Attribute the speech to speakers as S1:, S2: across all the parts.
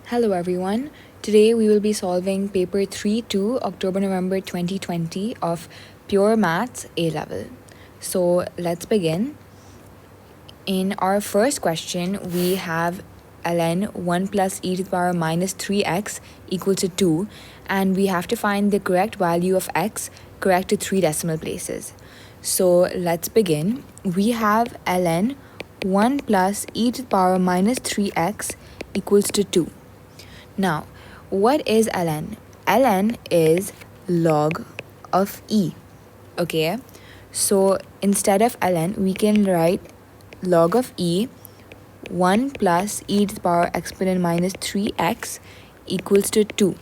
S1: Hello everyone. Today we will be solving paper 3-2 October-November 2020 of Pure Maths A Level. So let's begin. In our first question, we have ln 1 plus e to the power minus 3x equals to 2, and we have to find the correct value of x correct to 3 decimal places. So let's begin. We have ln 1 plus e to the power minus 3x equals to 2. Now, what is ln? ln is log of e, okay? So instead of ln, we can write log of e 1 plus e to the power exponent minus 3x equals to 2.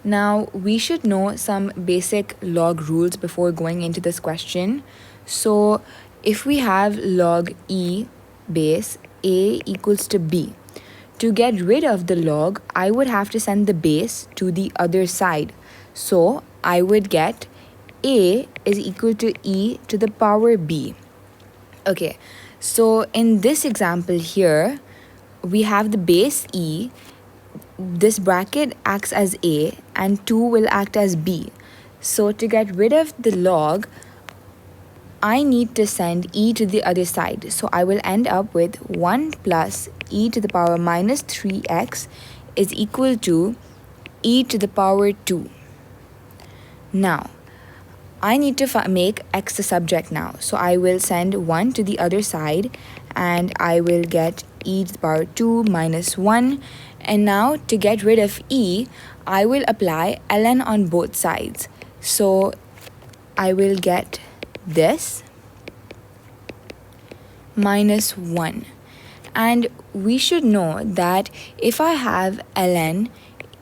S1: Now, we should know some basic log rules before going into this question. So if we have log e base, a equals to b. To get rid of the log, I would have to send the base to the other side. So I would get a is equal to e to the power b. Okay, so in this example here, we have the base e. This bracket acts as a and 2 will act as b. So to get rid of the log, I need to send e to the other side. So I will end up with 1 plus e to the power minus 3x is equal to e to the power 2. Now, I need to make x the subject now. So I will send 1 to the other side and I will get e to the power 2 minus 1. And now to get rid of e, I will apply ln on both sides. So I will get this minus 1. And we should know that if I have ln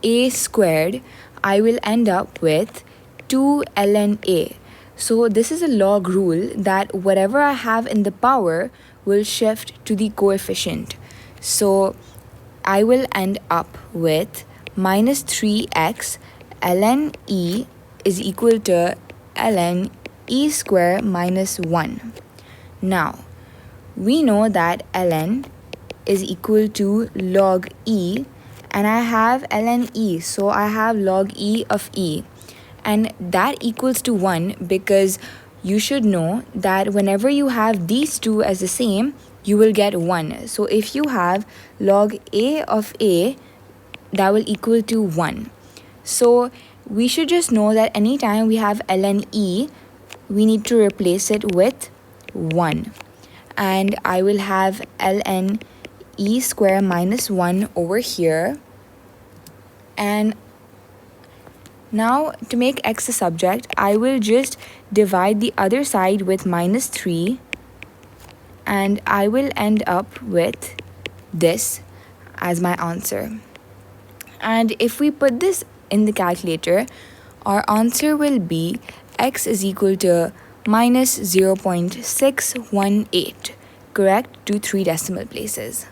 S1: a squared, I will end up with 2 ln a. So this is a log rule that whatever I have in the power will shift to the coefficient. So I will end up with minus 3x ln e is equal to ln e square minus 1. Now, we know that ln is equal to log e, and I have ln e, so I have log e of e. And that equals to 1 because you should know that whenever you have these two as the same, you will get 1. So if you have log a of a, that will equal to 1. So we should just know that anytime we have ln e, we need to replace it with 1. And I will have ln e square minus 1 over here. And now to make x the subject, I will just divide the other side with minus 3. And I will end up with this as my answer. And if we put this in the calculator, our answer will be x is equal to minus 0.618, correct to 3 decimal places.